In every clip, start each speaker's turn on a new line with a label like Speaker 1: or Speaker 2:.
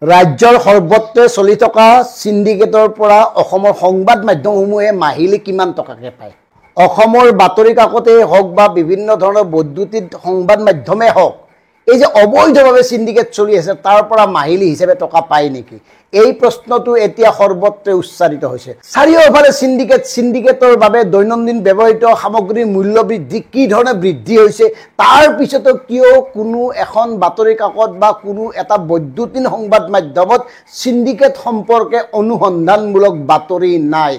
Speaker 1: ৰাজ্যৰ সৰ্বত্ৰে চলি থকা সিন্ডিকেটৰ পৰা অসমৰ সংবাদ মাধ্যমসমূহে মাহিলী কিমান টকাকে পায়? অসমৰ বাতৰি কাকতেই হওক বা বিভিন্ন ধৰণৰ বৈদ্যুতিক সংবাদ মাধ্যমেই হওক, এই যে অবৈধভাৱে সিন্ডিকেট চলি আছে তাৰ পৰা মাহিলী হিচাপে টকা পায় নেকি? এই প্ৰশ্নটো এতিয়া সৰ্বত্ৰে উচ্চাৰিত হৈছে। চাৰিওফালে সিন্ডিকেটৰ বাবে দৈনন্দিন ব্যৱহৃত সামগ্ৰীৰ মূল্য বৃদ্ধি কি ধৰণে বৃদ্ধি হৈছে, তাৰ পিছতো কিয় কোনো এখন বাতৰি কাকত বা কোনো এটা বৈদ্যুতিন সংবাদ মাধ্যমত সিন্ডিকেট সম্পৰ্কে অনুসন্ধানমূলক বাতৰি নাই?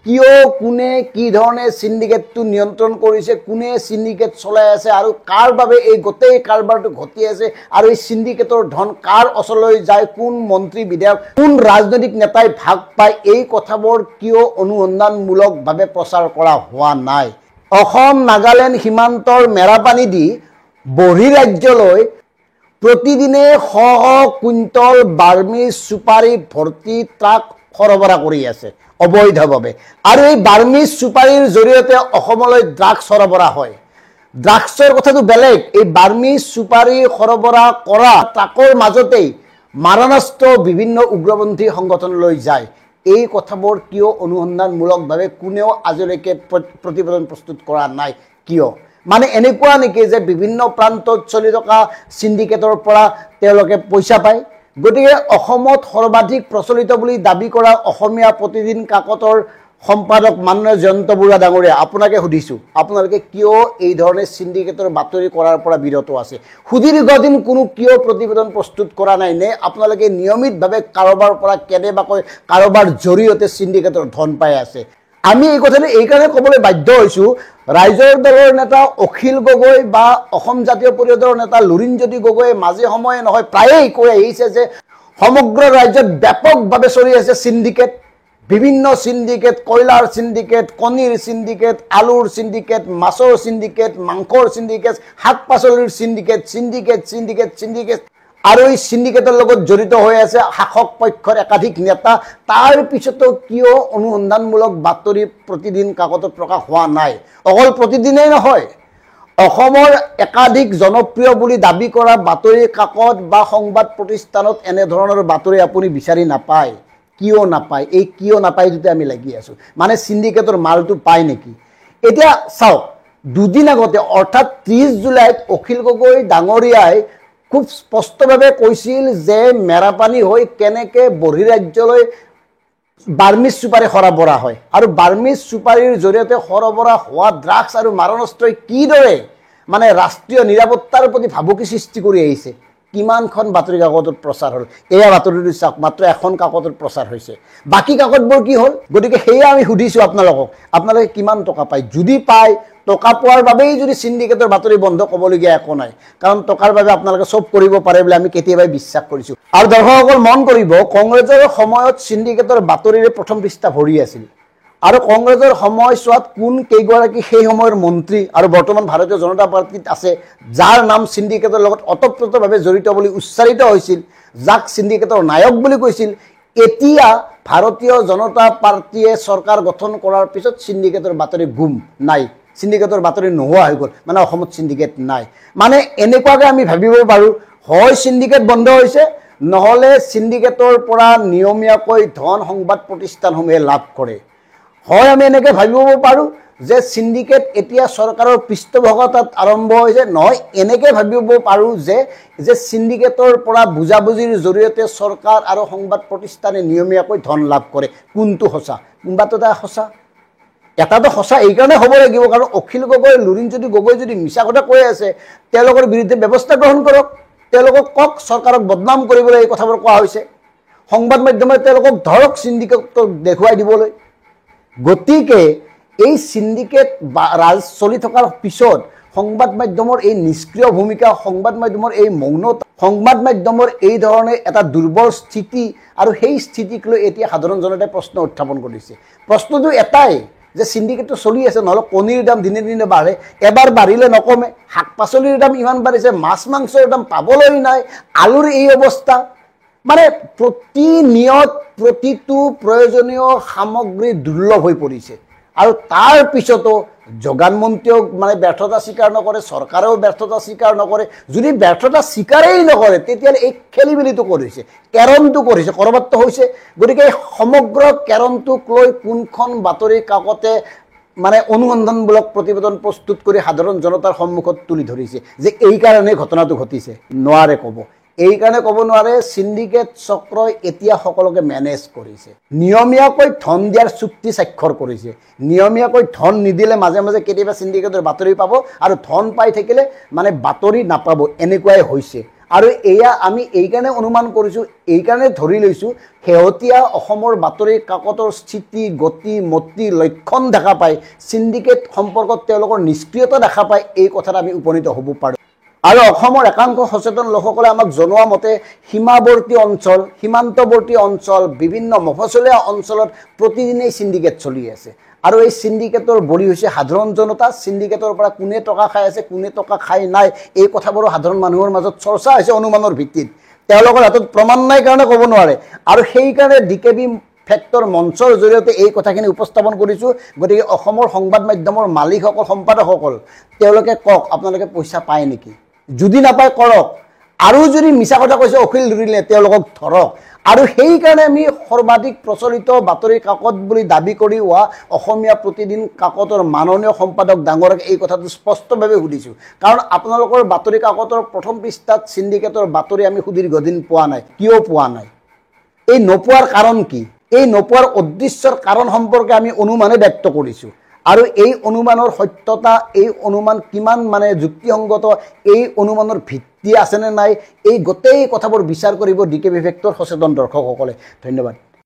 Speaker 1: কিয়, কোনে কি ধৰণে সিন্ডিকেটটো নিয়ন্ত্ৰণ কৰিছে, কোনে সিন্ডিকেট চলাই আছে আৰু কাৰ বাবে এই গোটেই কাৰবাৰটো ঘটি আছে আৰু এই সিন্ডিকেটৰ ধন কাৰ ওচৰলৈ যায়, কোন মন্ত্ৰী বিধায়ক কোন ৰাজনৈতিক নেতাই ভাগ পায়, এই কথাবোৰ কিয় অনুসন্ধানমূলকভাৱে প্ৰচাৰ কৰা হোৱা নাই? অসম নাগালেণ্ড সীমান্তৰ মেৰাপানী দি বহিৰাজ্যলৈ প্ৰতিদিনে শ কুইণ্টল বাৰ্মিজ চুপাৰী ভৰ্তি ট্ৰাক সৰবৰাহ কৰি আছে অবৈধভাৱে। আৰু এই বাৰ্মিজ চুপাৰীৰ জৰিয়তে অসমলৈ ড্ৰাগছ সৰবৰাহ হয়। ড্ৰাগছৰ কথাটো বেলেগ, এই বাৰ্মিজ চুপাৰী সৰবৰাহ কৰা ট্ৰাকৰ মাজতেই মাৰণাস্ত্ৰ বিভিন্ন উগ্ৰপন্থী সংগঠনলৈ যায়। এই কথাবোৰ কিয় অনুসন্ধানমূলকভাৱে কোনেও আজিলৈকে প্ৰতিবেদন প্ৰস্তুত কৰা নাই? কিয়? মানে এনেকুৱা নেকি যে বিভিন্ন প্ৰান্তত চলি থকা সিন্ডিকেটৰ পৰা তেওঁলোকে পইচা পায়? গতিকে অসমত সৰ্বাধিক প্ৰচলিত বুলি দাবী কৰা অসমীয়া প্ৰতিদিন কাকতৰ সম্পাদক মাননীয় জয়ন্ত বৰুৱা ডাঙৰীয়া, আপোনাকে সুধিছোঁ, আপোনালোকে কিয় এই ধৰণে সিন্ডিকেটৰ বাতৰি কৰাৰ পৰা বিৰত আছে? সুদীৰ্ঘদিন কোনো কিয় প্ৰতিবেদন প্ৰস্তুত কৰা নাই নে আপোনালোকে নিয়মিতভাৱে কাৰোবাৰ পৰা কেনেবাকৈ কাৰোবাৰ জৰিয়তে সিন্ডিকেটৰ ধন পাই আছে? আমি এই কথাটো এইকাৰণে ক'বলৈ বাধ্য হৈছোঁ, ৰাইজৰ দলৰ নেতা অখিল গগৈ বা অসম জাতীয় পৰিষদৰ নেতা লুৰিণজ্যোতি গগৈয়ে মাজে সময়ে নহয় প্ৰায়েই কৈ আহিছে যে সমগ্ৰ ৰাজ্যত ব্যাপকভাৱে চলি আছে সিন্ডিকেট, বিভিন্ন সিন্ডিকেট, কয়লাৰ সিন্ডিকেট, কণীৰ সিন্ডিকেট, আলুৰ সিন্ডিকেট, মাছৰ সিন্ডিকেট, মাংসৰ সিন্ডিকেট, শাক পাচলিৰ সিন্ডিকেট, সিন্ডিকেট সিন্ডিকেট সিন্ডিকেট আৰু এই সিন্ডিকেটৰ লগত জড়িত হৈ আছে শাসক পক্ষৰ একাধিক নেতা। তাৰ পিছতো কিয় অনুসন্ধানমূলক বাতৰি প্ৰতিদিন কাকতত প্ৰকাশ হোৱা নাই? অকল প্ৰতিদিনেই নহয়, অসমৰ একাধিক জনপ্ৰিয় বুলি দাবী কৰা বাতৰি কাকত বা সংবাদ প্ৰতিষ্ঠানত এনেধৰণৰ বাতৰি আপুনি বিচাৰি নাপায়। কিয় নাপায়? এই কিয় নাপায় যদি আমি লাগি আছোঁ। মানে সিন্ডিকেটৰ মালটো পায় নেকি? এতিয়া চাওক, দুদিন আগতে অৰ্থাৎ 30 জুলাইত অখিল গগৈ ডাঙৰীয়াই খুব স্পষ্টভাৱে কৈছিল যে মেৰাপানী হৈ কেনেকৈ বহিৰাজ্যলৈ বাৰ্মিজ চুপাৰী সৰবৰাহ হয় আৰু বাৰ্মিজ চুপাৰীৰ জৰিয়তে সৰবৰাহ হোৱা ড্ৰাগছ আৰু মাৰণাস্ত্ৰই কিদৰে মানে ৰাষ্ট্ৰীয় নিৰাপত্তাৰ প্ৰতি ভাবুকি সৃষ্টি কৰি আহিছে। কিমানখন বাতৰি কাকতত প্ৰচাৰ হ'ল? এয়া বাতৰিটো চাওক, মাত্ৰ এখন কাকতত প্ৰচাৰ হৈছে, বাকী কাকতবোৰ কি হ'ল? গতিকে সেয়া আমি সুধিছোঁ আপোনালোকক, আপোনালোকে কিমান টকা পায়? যদি পায়, টকা পোৱাৰ বাবেই যদি সিন্ডিকেটৰ বাতৰি বন্ধ ক'বলগীয়া একো নাই, কাৰণ টকাৰ বাবে আপোনালোকে চব কৰিব পাৰে বুলি আমি কেতিয়াবাই বিশ্বাস কৰিছোঁ। আৰু দৰ্শকসকল মন কৰিব, কংগ্ৰেছৰ সময়ত সিন্ডিকেটৰ বাতৰিৰে প্ৰথম পৃষ্ঠা ভৰি আছিল আৰু কংগ্ৰেছৰ সময়ছোৱাত কোন কেইগৰাকী সেই সময়ৰ মন্ত্ৰী আৰু বৰ্তমান ভাৰতীয় জনতা পাৰ্টীত আছে যাৰ নাম সিন্ডিকেটৰ লগত অতঃপ্ৰোতভাৱে জড়িত বুলি উচ্চাৰিত হৈছিল, যাক সিন্ডিকেটৰ নায়ক বুলি কৈছিল, এতিয়া ভাৰতীয় জনতা পাৰ্টীয়ে চৰকাৰ গঠন কৰাৰ পিছত সিন্ডিকেটৰ বাতৰি গুম নাই, সিন্ডিকেটৰ বাতৰি নোহোৱা হৈ গ'ল। মানে অসমত সিন্ডিকেট নাই। মানে এনেকুৱাকৈ আমি ভাবিব পাৰোঁ, হয় সিন্ডিকেট বন্ধ হৈছে, নহ'লে সিন্ডিকেটৰ পৰা নিয়মীয়াকৈ ধন সংবাদ প্ৰতিষ্ঠানসমূহে লাভ কৰে। হয় আমি এনেকৈ ভাবিব পাৰোঁ যে সিন্ডিকেট এতিয়া চৰকাৰৰ পৃষ্ঠপোষকতাত আৰম্ভ হৈছে, নহয় এনেকৈ ভাবিব পাৰোঁ যে সিন্ডিকেটৰ পৰা বুজাবুজিৰ জৰিয়তে চৰকাৰ আৰু সংবাদ প্ৰতিষ্ঠানে নিয়মীয়াকৈ ধন লাভ কৰে। কোনটো সঁচা? কোনোবাটো এটা সঁচা, এটাতো সঁচা এইকাৰণে হ'ব লাগিব, কাৰণ অখিল গগৈ লুৰিণজ্যোতি গগৈ যদি মিছা কথা কৈ আছে, তেওঁলোকৰ বিৰুদ্ধে ব্যৱস্থা গ্ৰহণ কৰক, তেওঁলোকক কওক চৰকাৰক বদনাম কৰিবলৈ এই কথাবোৰ কোৱা হৈছে, সংবাদ মাধ্যমে তেওঁলোকক ধৰক সিন্ডিকেটক দেখুৱাই দিবলৈ। গতিকে এই সিন্ডিকেট ৰাজ চলি থকাৰ পিছত সংবাদ মাধ্যমৰ এই নিষ্ক্ৰিয় ভূমিকা, সংবাদ মাধ্যমৰ এই মৌনতা, সংবাদ মাধ্যমৰ এই ধৰণে এটা দুৰ্বল স্থিতি আৰু সেই স্থিতিক লৈ এতিয়া সাধাৰণ জনতাই প্ৰশ্ন উত্থাপন কৰিছে। প্ৰশ্নটো এটাই যে সিন্ডিকেটটো চলি আছে, নহ'লে কণীৰ দাম দিনে দিনে বাঢ়ে, এবাৰ বাঢ়িলে নকমে, শাক পাচলিৰ দাম ইমান বাঢ়িছে, মাছ মাংসৰ দাম পাবলৈ নাই, আলুৰ এই অৱস্থা, মানে প্ৰতিনিয়ত প্ৰতিটো প্ৰয়োজনীয় সামগ্ৰী দুৰ্লভ হৈ পৰিছে। আৰু তাৰ পিছতো যোগান মন্ত্ৰীও মানে ব্যৰ্থতা স্বীকাৰ নকৰে, চৰকাৰেও ব্যৰ্থতা স্বীকাৰ নকৰে। যদি ব্যৰ্থতা স্বীকাৰেই নকৰে তেতিয়াহ'লে এই খেলিমেলিটো কৰিছে, কেৰমটো কৰিছে, ক'ৰবাততো হৈছে। গতিকে সমগ্ৰ কেৰমটোক লৈ কোনখন বাতৰি কাকতে মানে অনুসন্ধানমূলক প্ৰতিবেদন প্ৰস্তুত কৰি সাধাৰণ জনতাৰ সন্মুখত তুলি ধৰিছে যে এই কাৰণে ঘটনাটো ঘটিছে? নোৱাৰে ক'ব। এই কাৰণে ক'ব নোৱাৰে চিণ্ডিকেট চক্ৰই এতিয়া সকলোকে মেনেজ কৰিছে, নিয়মীয়াকৈ ধন দিয়াৰ চুক্তি স্বাক্ষৰ কৰিছে। নিয়মীয়াকৈ ধন নিদিলে মাজে মাজে কেতিয়াবা চিণ্ডিকেটৰ বাতৰি পাব, আৰু ধন পাই থাকিলে মানে বাতৰি নাপাব, এনেকুৱাই হৈছে। আৰু এয়া আমি এইকাৰণে অনুমান কৰিছোঁ, এইকাৰণে ধৰি লৈছোঁ, শেহতীয়া অসমৰ বাতৰি কাকতৰ স্থিতি, গতি, মতি, লক্ষণ দেখা পায়, চিণ্ডিকেট সম্পৰ্কত তেওঁলোকৰ নিষ্ক্ৰিয়তা দেখা পায়, এই কথাত আমি উপনীত হ'ব পাৰোঁ। আৰু অসমৰ একাংশ সচেতন লোকসকলে আমাক জনোৱা মতে সীমাৱৰ্তী অঞ্চল, সীমান্তৱৰ্তী অঞ্চল, বিভিন্ন মফচলীয়া অঞ্চলত প্ৰতিদিনেই চিণ্ডিকেট চলি আছে। আৰু এই চিণ্ডিকেটৰ বলি হৈছে সাধাৰণ জনতা। চিণ্ডিকেটৰ পৰা কোনে টকা খাই আছে, কোনে টকা খাই নাই, এই কথাবোৰো সাধাৰণ মানুহৰ মাজত চৰ্চা হৈছে অনুমানৰ ভিত্তিত। তেওঁলোকৰ হাতত প্ৰমাণ নাই কাৰণে ক'ব নোৱাৰে। আৰু সেইকাৰণে DKB ফেক্টৰ মঞ্চৰ জৰিয়তে এই কথাখিনি উপস্থাপন কৰিছোঁ। গতিকে অসমৰ সংবাদ মাধ্যমৰ মালিকসকল, সম্পাদকসকল, তেওঁলোকে কওক আপোনালোকে পইচা পায় নেকি? যদি নাপায় কৰক, আৰু যদি মিছা কথা কৈছে অখিল ধৰিলে তেওঁলোকক ধৰক। আৰু সেইকাৰণে আমি সৰ্বাধিক প্ৰচলিত বাতৰি কাকত বুলি দাবী কৰি হোৱা অসমীয়া প্ৰতিদিন কাকতৰ মাননীয় সম্পাদক ডাঙৰক এই কথাটো স্পষ্টভাৱে সুধিছোঁ। কাৰণ আপোনালোকৰ বাতৰি কাকতৰ প্ৰথম পৃষ্ঠাত চিণ্ডিকেটৰ বাতৰি আমি সুদীৰ্ঘদিন পোৱা নাই। কিয় পোৱা নাই? এই নোপোৱাৰ কাৰণ কি? এই নোপোৱাৰ উদ্দেশ্যৰ কাৰণ সম্পৰ্কে আমি অনুমানে ব্যক্ত কৰিছোঁ। আৰু এই অনুমানৰ সত্যতা, এই অনুমান কিমান মানে যুক্তিসংগত, এই অনুমানৰ ভিত্তি আছেনে নাই, এই গোটেই কথাবোৰ বিচাৰ কৰিব DKB ফেক্টৰ সচেতন দৰ্শকসকলে। ধন্যবাদ।